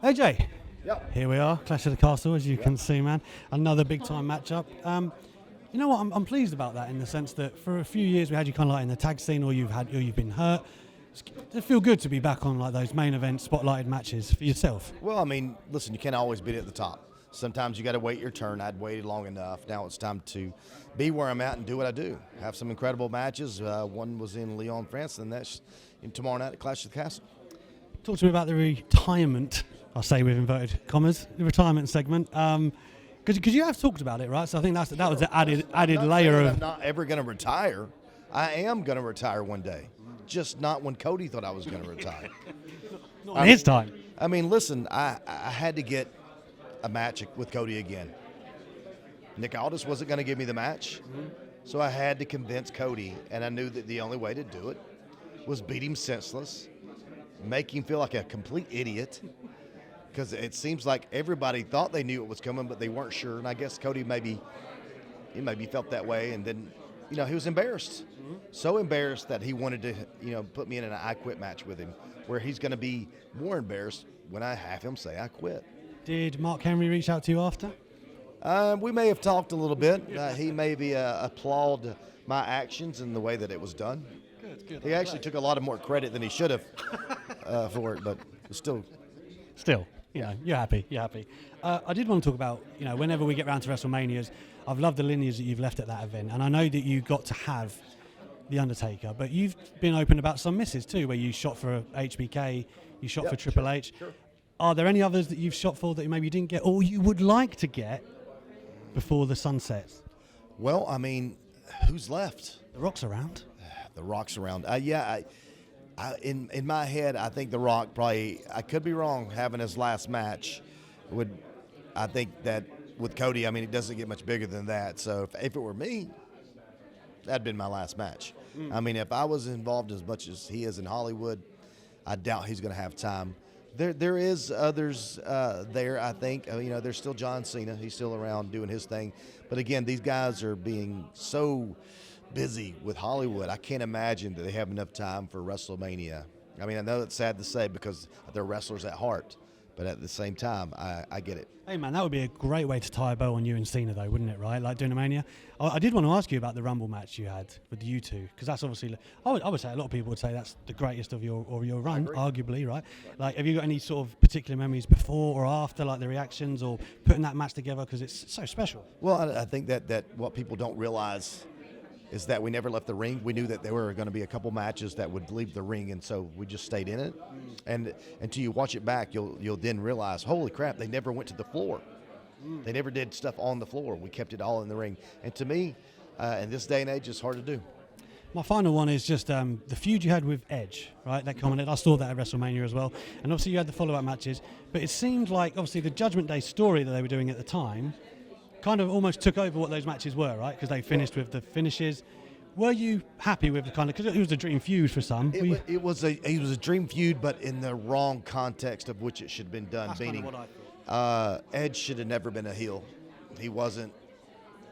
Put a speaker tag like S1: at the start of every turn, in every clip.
S1: AJ,
S2: Yep.
S1: here we are, Clash of the Castle, as you can see, man. Another big time matchup. You know what? I'm pleased about that in the sense that for a few years we had you kind of like in the tag scene, or you've been hurt. It feel good to be back on like those main event spotlighted matches for yourself.
S2: Well, I mean, listen, you can't always be at the top. Sometimes you got to wait your turn. I'd waited long enough. Now it's time to be where I'm at and do what I do. Have some incredible matches. One was in Lyon, France, and that's tomorrow night at Clash of the Castle.
S1: Talk to me about the retirement, I say with inverted commas, the retirement segment. Because you have talked about it, right? So I think that was the added layer of.
S2: I'm not ever going to retire. I am going to retire one day, just not when Cody thought I was going to retire.
S1: Not in his time.
S2: I mean, listen, I had to get a match with Cody again. Nick Aldis wasn't going to give me the match, so I had to convince Cody, and I knew that the only way to do it was beat him senseless, make him feel like a complete idiot, because it seems like everybody thought they knew it was coming, but they weren't sure, and I guess Cody maybe felt that way, and then, he was embarrassed. So embarrassed that he wanted to, put me in an I quit match with him, where he's going to be more embarrassed when I have him say I quit.
S1: Did Mark Henry reach out to you after?
S2: We may have talked a little bit. He maybe applauded my actions and the way that it was done.
S1: Good.
S2: He actually took a lot of more credit than he should have for it, but still.
S1: Still, you're happy. I did want to talk about, whenever we get round to WrestleManias, I've loved the lineage that you've left at that event, and I know that you got to have The Undertaker, but you've been open about some misses too, where you shot for HBK, you shot for Triple H.
S2: Sure.
S1: Are there any others that you've shot for that maybe you didn't get, or you would like to get before the sun sets?
S2: Well, I mean, who's left?
S1: The Rock's around.
S2: The Rock's around. In my head, I think The Rock probably, I could be wrong, having his last match I think that with Cody, I mean, it doesn't get much bigger than that. So if it were me, that'd been my last match. I mean, if I was involved as much as he is in Hollywood, I doubt he's going to have time. There is others there, I think. There's still John Cena. He's still around doing his thing. But again, these guys are being so busy with Hollywood. I can't imagine that they have enough time for WrestleMania. I mean, I know it's sad to say because they're wrestlers at heart. But at the same time, I get it.
S1: Hey, man, that would be a great way to tie a bow on you and Cena, though, wouldn't it, right? Like doing a Mania. I did want to ask you about the Rumble match you had with you two, because that's obviously, I would say a lot of people would say that's the greatest of your run, arguably, right? Like, have you got any sort of particular memories before or after, like the reactions or putting that match together, because it's so special?
S2: Well, I think that what people don't realize is that we never left the ring. We knew that there were going to be a couple matches that would leave the ring, and so we just stayed in it. And until you watch it back, you'll then realize, holy crap, they never went to the floor. They never did stuff on the floor. We kept it all in the ring. And to me, in this day and age, it's hard to do.
S1: My final one is just the feud you had with Edge, right? That commented. I saw that at WrestleMania as well. And obviously you had the follow-up matches. But it seemed like, obviously, the Judgment Day story that they were doing at the time kind of almost took over what those matches were, right? Because they finished with the finishes. Were you happy with the kind of, because it was a dream feud for some?
S2: It was a dream feud, but in the wrong context of which it should have been done.
S1: That's
S2: meaning,
S1: kind of what I thought.
S2: Edge should have never been a heel. He wasn't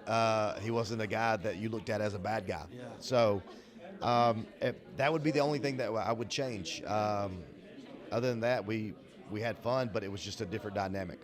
S2: a guy that you looked at as a bad guy.
S1: Yeah.
S2: So that would be the only thing that I would change. Other than that, we had fun, but it was just a different dynamic.